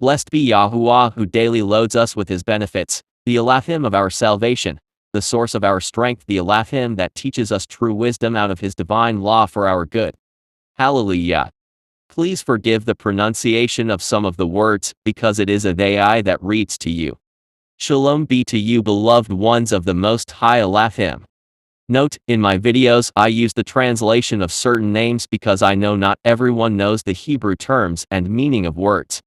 Blessed be Yahuwah who daily loads us with his benefits, the Elohim of our salvation, the source of our strength, the Elohim that teaches us true wisdom out of his divine law for our good. Hallelujah. Please forgive the pronunciation of some of the words, because it is a they that reads to you. Shalom be to you, beloved ones of the Most High Elohim. Note, in my videos I use the translation of certain names because I know not everyone knows the Hebrew terms and meaning of words.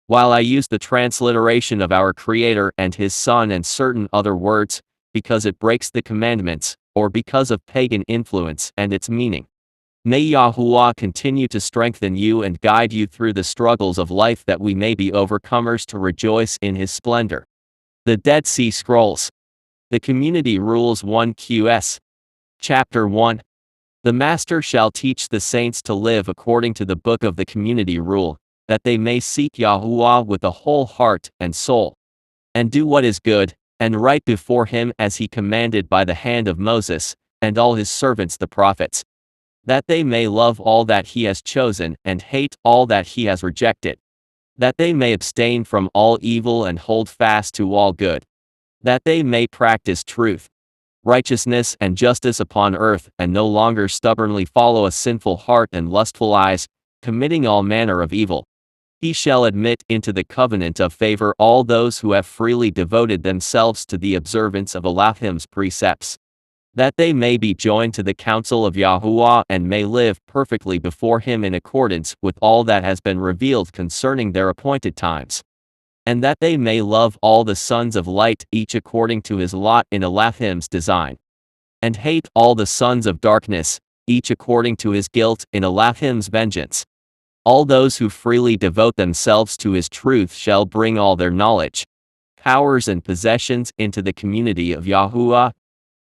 While I use the transliteration of our Creator and His Son and certain other words, because it breaks the commandments, or because of pagan influence and its meaning. May Yahuwah continue to strengthen you and guide you through the struggles of life that we may be overcomers to rejoice in His splendor. The Dead Sea Scrolls. The Community Rules 1QS. Chapter 1. The Master shall teach the saints to live according to the book of the Community Rule, that they may seek Yahuwah with a whole heart and soul, and do what is good, and right before him as he commanded by the hand of Moses, and all his servants the prophets, that they may love all that he has chosen and hate all that he has rejected, that they may abstain from all evil and hold fast to all good, that they may practice truth, righteousness and justice upon earth, and no longer stubbornly follow a sinful heart and lustful eyes, committing all manner of evil. He shall admit into the covenant of favor all those who have freely devoted themselves to the observance of Elohim's precepts, that they may be joined to the counsel of Yahuwah and may live perfectly before him in accordance with all that has been revealed concerning their appointed times, and that they may love all the sons of light each according to his lot in Elohim's design, and hate all the sons of darkness, each according to his guilt in Elohim's vengeance. All those who freely devote themselves to his truth shall bring all their knowledge, powers and possessions into the community of Yahuwah,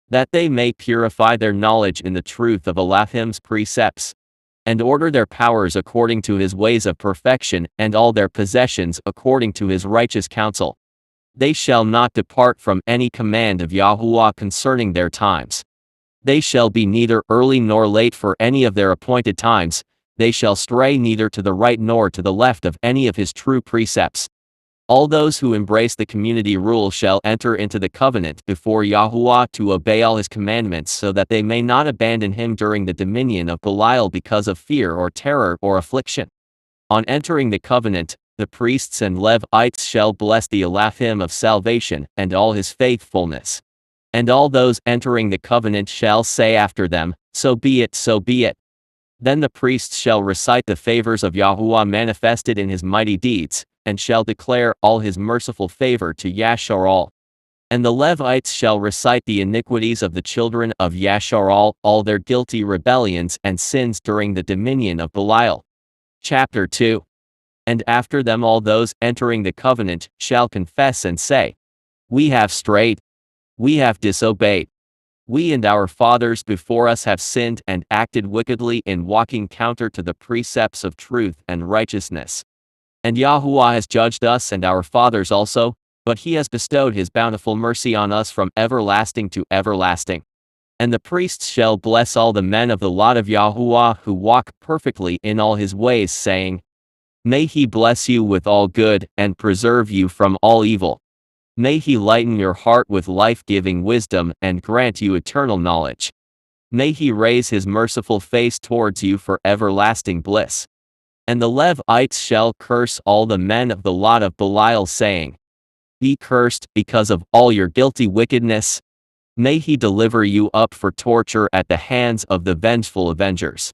that they may purify their knowledge in the truth of Elohim's precepts, and order their powers according to his ways of perfection and all their possessions according to his righteous counsel. They shall not depart from any command of Yahuwah concerning their times. They shall be neither early nor late for any of their appointed times. They shall stray neither to the right nor to the left of any of his true precepts. All those who embrace the community rule shall enter into the covenant before Yahuwah to obey all his commandments, so that they may not abandon him during the dominion of Belial because of fear or terror or affliction. On entering the covenant, the priests and Levites shall bless the Elohim of salvation and all his faithfulness. And all those entering the covenant shall say after them, "So be it, so be it." Then the priests shall recite the favors of Yahuwah manifested in his mighty deeds, and shall declare all his merciful favor to Yashar'al. And the Levites shall recite the iniquities of the children of Yashar'al, all their guilty rebellions and sins during the dominion of Belial. Chapter 2. And after them all those entering the covenant shall confess and say, "We have strayed. We have disobeyed. We and our fathers before us have sinned and acted wickedly in walking counter to the precepts of truth and righteousness. And Yahuwah has judged us and our fathers also, but he has bestowed his bountiful mercy on us from everlasting to everlasting." And the priests shall bless all the men of the lot of Yahuwah who walk perfectly in all his ways, saying, "May he bless you with all good, and preserve you from all evil. May he lighten your heart with life-giving wisdom and grant you eternal knowledge. May he raise his merciful face towards you for everlasting bliss." And the Levites shall curse all the men of the lot of Belial, saying, "Be cursed because of all your guilty wickedness. May he deliver you up for torture at the hands of the vengeful avengers.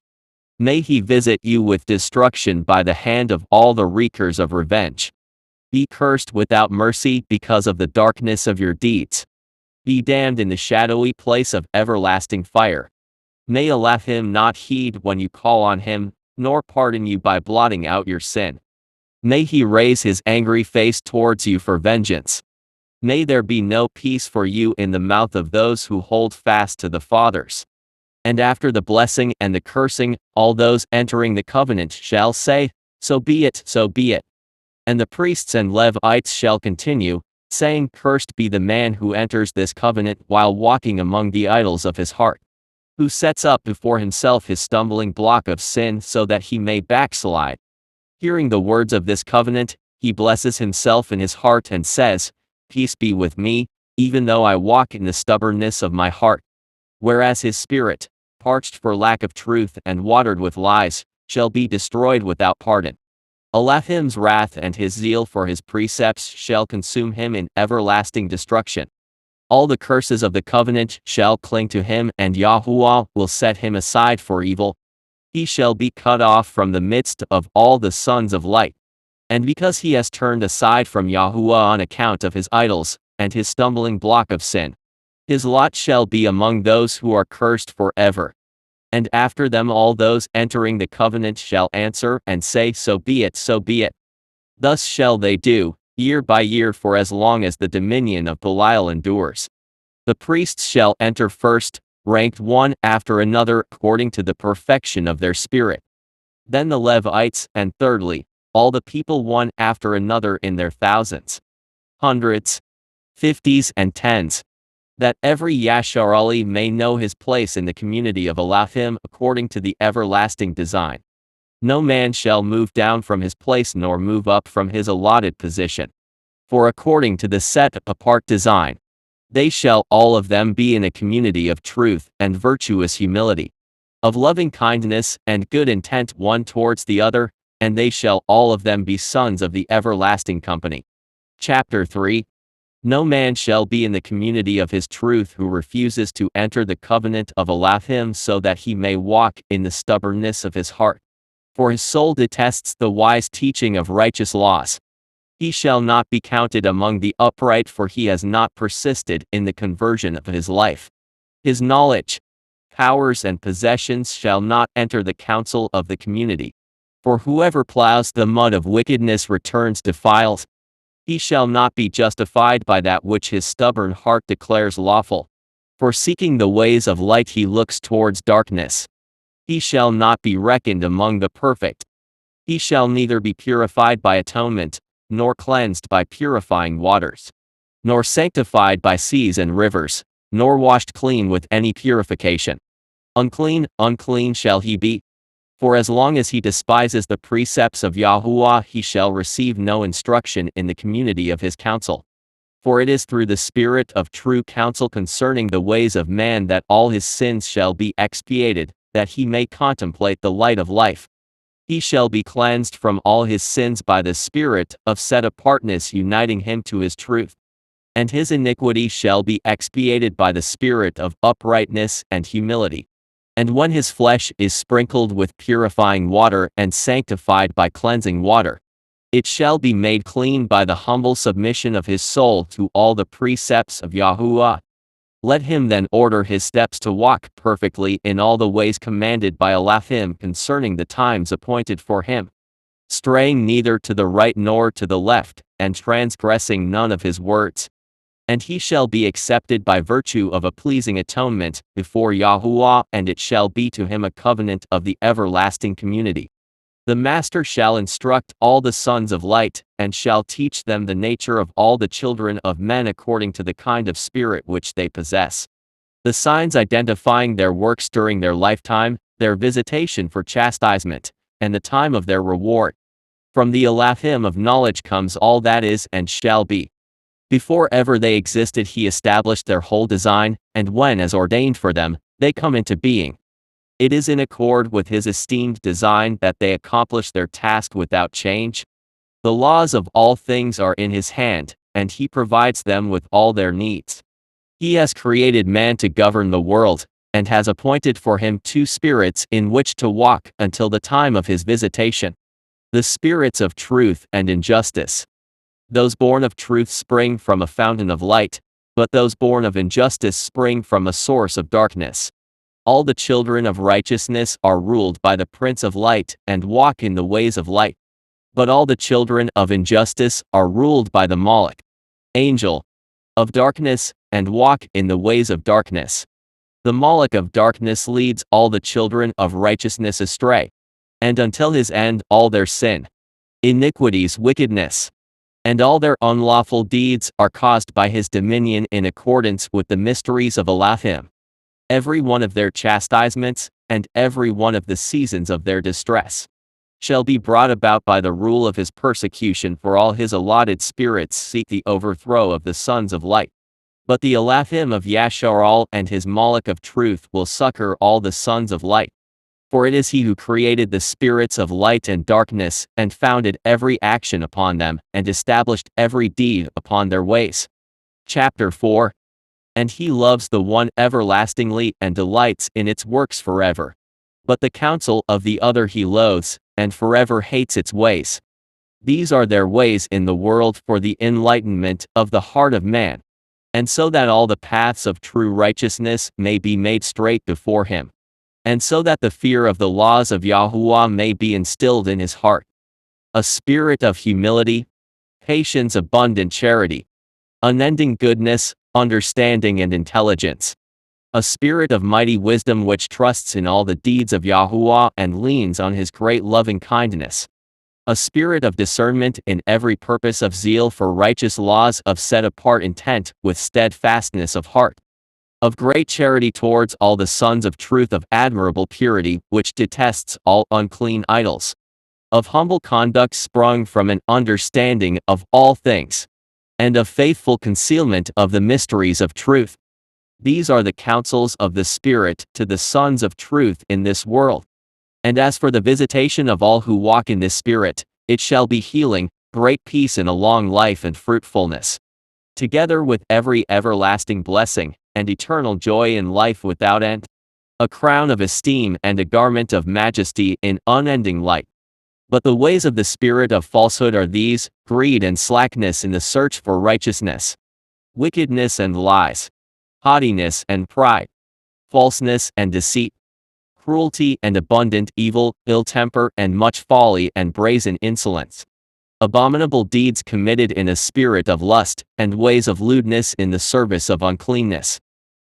May he visit you with destruction by the hand of all the wreakers of revenge. Be cursed without mercy because of the darkness of your deeds. be damned in the shadowy place of everlasting fire. May Elohim not heed when you call on him, nor pardon you by blotting out your sin. May he raise his angry face towards you for vengeance. May there be no peace for you in the mouth of those who hold fast to the fathers. And after the blessing and the cursing, all those entering the covenant shall say, So be it, so be it. And the priests and Levites shall continue, saying, Cursed be the man who enters this covenant while walking among the idols of his heart, who sets up before himself his stumbling block of sin so that he may backslide. Hearing the words of this covenant, he blesses himself in his heart and says, Peace be with me, even though I walk in the stubbornness of my heart. Whereas his spirit, parched for lack of truth and watered with lies, shall be destroyed without pardon. Elohim's wrath and his zeal for his precepts shall consume him in everlasting destruction. All the curses of the covenant shall cling to him, and Yahuwah will set him aside for evil. He shall be cut off from the midst of all the sons of light. And because he has turned aside from Yahuwah on account of his idols, and his stumbling block of sin, his lot shall be among those who are cursed forever. And after them all those entering the covenant shall answer and say, So be it, so be it. Thus shall they do, year by year, for as long as the dominion of Belial endures. The priests shall enter first, ranked one after another according to the perfection of their spirit. Then the Levites, and thirdly, all the people one after another in their thousands, hundreds, fifties and tens, that every Yashar'al may know his place in the community of Elohim according to the everlasting design. No man shall move down from his place nor move up from his allotted position. For according to the set-apart design, they shall all of them be in a community of truth and virtuous humility, of loving kindness and good intent one towards the other, and they shall all of them be sons of the everlasting company. Chapter 3. No man shall be in the community of his truth who refuses to enter the covenant of Elohim so that he may walk in the stubbornness of his heart. For his soul detests the wise teaching of righteous laws. He shall not be counted among the upright, for he has not persisted in the conversion of his life. His knowledge, powers and possessions shall not enter the council of the community. For whoever plows the mud of wickedness returns defiled. He shall not be justified by that which his stubborn heart declares lawful. For seeking the ways of light he looks towards darkness. He shall not be reckoned among the perfect. He shall neither be purified by atonement, nor cleansed by purifying waters, nor sanctified by seas and rivers, nor washed clean with any purification. Unclean, unclean shall he be. For as long as he despises the precepts of Yahuwah, he shall receive no instruction in the community of his counsel. For it is through the spirit of true counsel concerning the ways of man that all his sins shall be expiated, that he may contemplate the light of life. He shall be cleansed from all his sins by the spirit of set-apartness uniting him to his truth. And his iniquity shall be expiated by the spirit of uprightness and humility. And when his flesh is sprinkled with purifying water and sanctified by cleansing water, it shall be made clean by the humble submission of his soul to all the precepts of Yahuwah. Let him then order his steps to walk perfectly in all the ways commanded by Elohim concerning the times appointed for him, straying neither to the right nor to the left, and transgressing none of his words. And he shall be accepted by virtue of a pleasing atonement before Yahuwah, and it shall be to him a covenant of the everlasting community. The master shall instruct all the sons of light, and shall teach them the nature of all the children of men according to the kind of spirit which they possess. The signs identifying their works during their lifetime, their visitation for chastisement, and the time of their reward. From the Elohim of knowledge comes all that is and shall be. Before ever they existed he established their whole design, and when as ordained for them, they come into being. It is in accord with his esteemed design that they accomplish their task without change. The laws of all things are in his hand, and he provides them with all their needs. He has created man to govern the world, and has appointed for him 2 spirits in which to walk until the time of his visitation. The spirits of truth and injustice. Those born of truth spring from a fountain of light, but those born of injustice spring from a source of darkness. All the children of righteousness are ruled by the Prince of Light and walk in the ways of light. But all the children of injustice are ruled by the Moloch, angel of darkness, and walk in the ways of darkness. The Moloch of darkness leads all the children of righteousness astray, and until his end all their sin, iniquities, wickedness, and all their unlawful deeds are caused by his dominion in accordance with the mysteries of Elohim. Every one of their chastisements, and every one of the seasons of their distress, shall be brought about by the rule of his persecution, for all his allotted spirits seek the overthrow of the sons of light. But the Elohim of Yashar'al and his Moloch of truth will succor all the sons of light. For it is he who created the spirits of light and darkness, and founded every action upon them, and established every deed upon their ways. Chapter 4. And he loves the one everlastingly and delights in its works forever. But the counsel of the other he loathes, and forever hates its ways. These are their ways in the world for the enlightenment of the heart of man, and so that all the paths of true righteousness may be made straight before him, and so that the fear of the laws of Yahuwah may be instilled in his heart. A spirit of humility, patience, abundant charity, unending goodness, understanding and intelligence. A spirit of mighty wisdom which trusts in all the deeds of Yahuwah and leans on his great loving kindness. A spirit of discernment in every purpose, of zeal for righteous laws, of set-apart intent with steadfastness of heart. Of great charity towards all the sons of truth, of admirable purity, which detests all unclean idols. Of humble conduct sprung from an understanding of all things, and of faithful concealment of the mysteries of truth. These are the counsels of the Spirit to the sons of truth in this world. And as for the visitation of all who walk in this Spirit, it shall be healing, great peace, and a long life and fruitfulness, together with every everlasting blessing, and eternal joy in life without end, a crown of esteem and a garment of majesty in unending light. But the ways of the spirit of falsehood are these: greed and slackness in the search for righteousness, wickedness and lies, haughtiness and pride, falseness and deceit, cruelty and abundant evil, ill temper and much folly and brazen insolence, abominable deeds committed in a spirit of lust, and ways of lewdness in the service of uncleanness,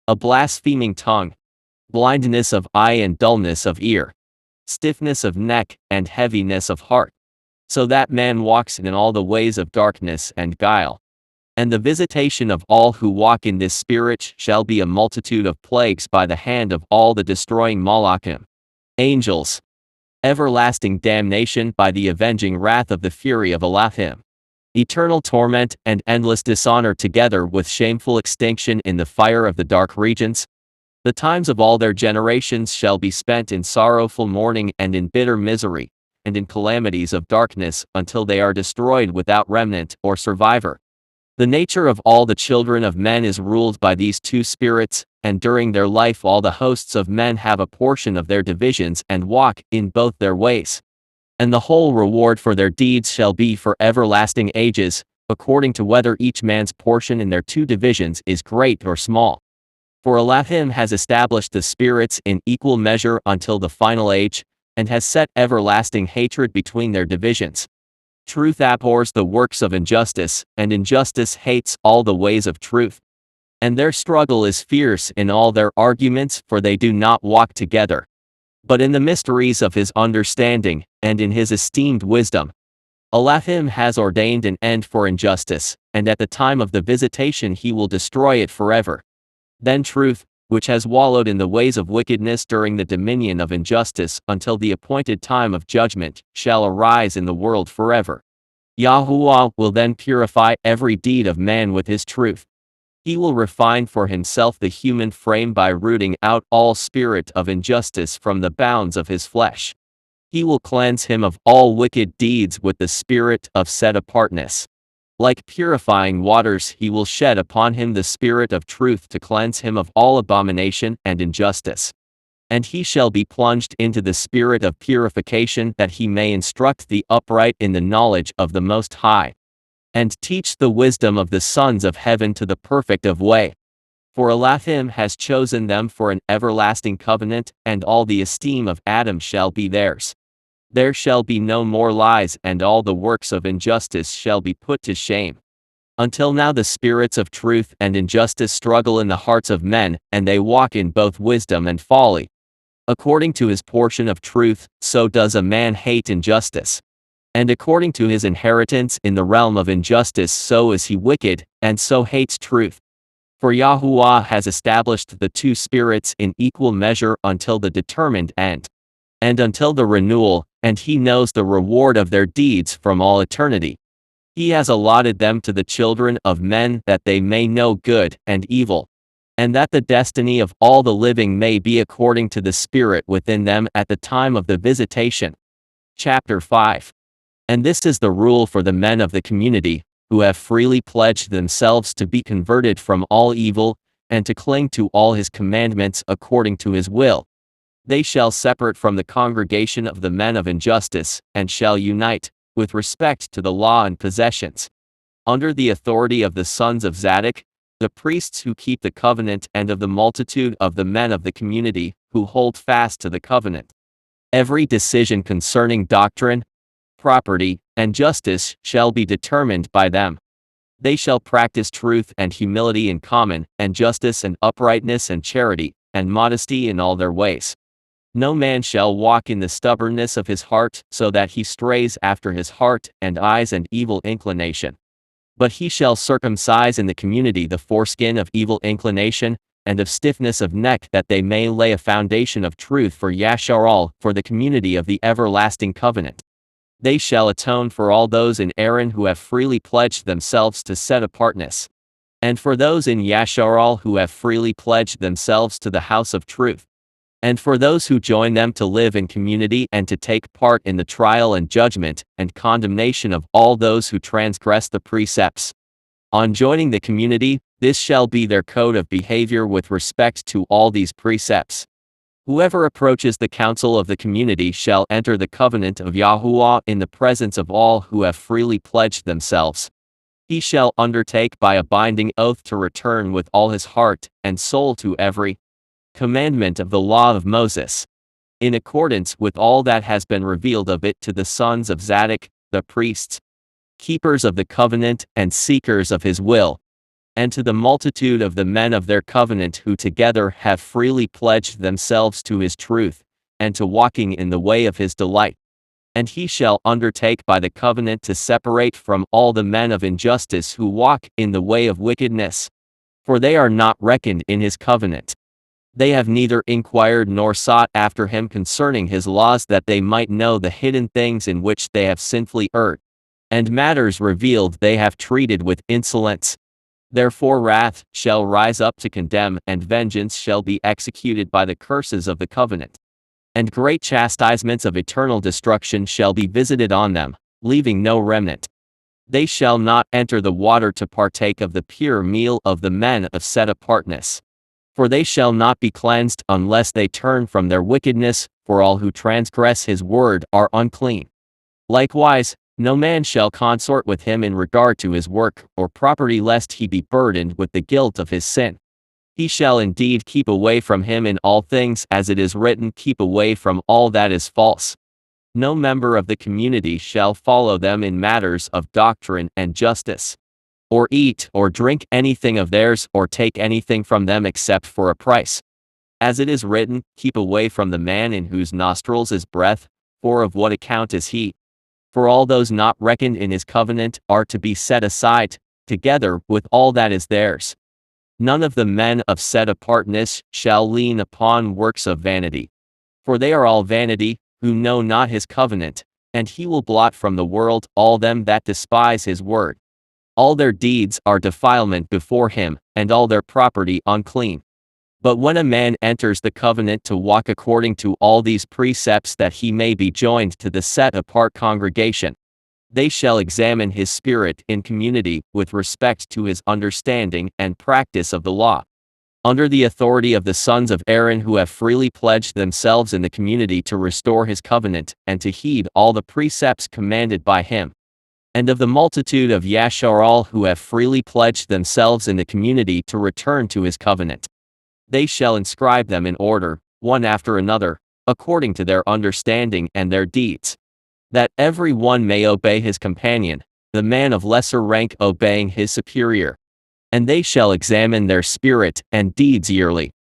a blaspheming tongue, blindness of eye and dullness of ear, stiffness of neck and heaviness of heart, so that man walks in all the ways of darkness and guile. And the visitation of all who walk in this spirit shall be a multitude of plagues by the hand of all the destroying Malachim, angels, everlasting damnation by the avenging wrath of the fury of Elohim, eternal torment and endless dishonor, together with shameful extinction in the fire of the dark regions. The times of all their generations shall be spent in sorrowful mourning and in bitter misery, and in calamities of darkness, until they are destroyed without remnant or survivor. The nature of all the children of men is ruled by these two spirits, and during their life all the hosts of men have a portion of their divisions and walk in both their ways. And the whole reward for their deeds shall be for everlasting ages, according to whether each man's portion in their two divisions is great or small. For Elohim has established the spirits in equal measure until the final age, and has set everlasting hatred between their divisions. Truth abhors the works of injustice, and injustice hates all the ways of truth. And their struggle is fierce in all their arguments, for they do not walk together, but in the mysteries of his understanding, and in his esteemed wisdom. Elohim has ordained an end for injustice, and at the time of the visitation he will destroy it forever. Then truth, which has wallowed in the ways of wickedness during the dominion of injustice until the appointed time of judgment, shall arise in the world forever. Yahuwah will then purify every deed of man with his truth. He will refine for himself the human frame by rooting out all spirit of injustice from the bounds of his flesh. He will cleanse him of all wicked deeds with the spirit of set-apartness. Like purifying waters, he will shed upon him the spirit of truth to cleanse him of all abomination and injustice. And he shall be plunged into the spirit of purification, that he may instruct the upright in the knowledge of the Most High. and teach the wisdom of the sons of heaven to the perfect of way. For Elohim has chosen them for an everlasting covenant, and all the esteem of Adam shall be theirs. There shall be no more lies, and all the works of injustice shall be put to shame. Until now the spirits of truth and injustice struggle in the hearts of men, and they walk in both wisdom and folly. According to his portion of truth, so does a man hate injustice. And according to his inheritance in the realm of injustice, so is he wicked, and so hates truth. For Yahuwah has established the two spirits in equal measure until the determined end, and until the renewal, and he knows the reward of their deeds from all eternity. He has allotted them to the children of men that they may know good and evil, and that the destiny of all the living may be according to the spirit within them at the time of the visitation. Chapter 5. And this is the rule for the men of the community, who have freely pledged themselves to be converted from all evil, and to cling to all his commandments according to his will. They shall separate from the congregation of the men of injustice, and shall unite, with respect to the law and possessions, under the authority of the sons of Zadok, the priests who keep the covenant, and of the multitude of the men of the community, who hold fast to the covenant. Every decision concerning doctrine, property, and justice shall be determined by them. They shall practice truth and humility in common, and justice and uprightness and charity, and modesty in all their ways. No man shall walk in the stubbornness of his heart, so that he strays after his heart and eyes and evil inclination. But he shall circumcise in the community the foreskin of evil inclination, and of stiffness of neck, that they may lay a foundation of truth for Yashar'al, for the community of the everlasting covenant. They shall atone for all those in Aaron who have freely pledged themselves to set apartness, and for those in Yashar'al who have freely pledged themselves to the house of truth, and for those who join them to live in community and to take part in the trial and judgment and condemnation of all those who transgress the precepts. On joining the community, this shall be their code of behavior with respect to all these precepts. Whoever approaches the council of the community shall enter the covenant of Yahuwah in the presence of all who have freely pledged themselves. He shall undertake by a binding oath to return with all his heart and soul to every commandment of the law of Moses, in accordance with all that has been revealed of it to the sons of Zadok, the priests, keepers of the covenant and seekers of his will, and to the multitude of the men of their covenant who together have freely pledged themselves to his truth, and to walking in the way of his delight. And he shall undertake by the covenant to separate from all the men of injustice who walk in the way of wickedness, for they are not reckoned in his covenant. They have neither inquired nor sought after him concerning his laws, that they might know the hidden things in which they have sinfully erred, and matters revealed they have treated with insolence. Therefore wrath shall rise up to condemn, and vengeance shall be executed by the curses of the covenant. And great chastisements of eternal destruction shall be visited on them, leaving no remnant. They shall not enter the water to partake of the pure meal of the men of set apartness. For they shall not be cleansed unless they turn from their wickedness, for all who transgress his word are unclean. Likewise, no man shall consort with him in regard to his work or property, lest he be burdened with the guilt of his sin. He shall indeed keep away from him in all things, as it is written, keep away from all that is false. No member of the community shall follow them in matters of doctrine and justice, or eat or drink anything of theirs, or take anything from them except for a price. As it is written, keep away from the man in whose nostrils is breath, for of what account is he? For all those not reckoned in his covenant are to be set aside, together with all that is theirs. None of the men of set apartness shall lean upon works of vanity, for they are all vanity, who know not his covenant, and he will blot from the world all them that despise his word. All their deeds are defilement before him, and all their property unclean. But when a man enters the covenant to walk according to all these precepts, that he may be joined to the set-apart congregation, they shall examine his spirit in community with respect to his understanding and practice of the law, under the authority of the sons of Aaron who have freely pledged themselves in the community to restore his covenant, and to heed all the precepts commanded by him. and of the multitude of Yashar'al who have freely pledged themselves in the community to return to his covenant. They shall inscribe them in order, one after another, according to their understanding and their deeds, that every one may obey his companion, the man of lesser rank obeying his superior. And they shall examine their spirit and deeds yearly,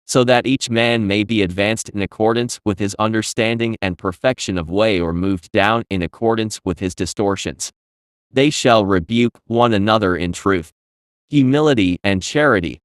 so that each man may be advanced in accordance with his understanding and perfection of way, or moved down in accordance with his distortions. They shall rebuke one another in truth, humility, and charity,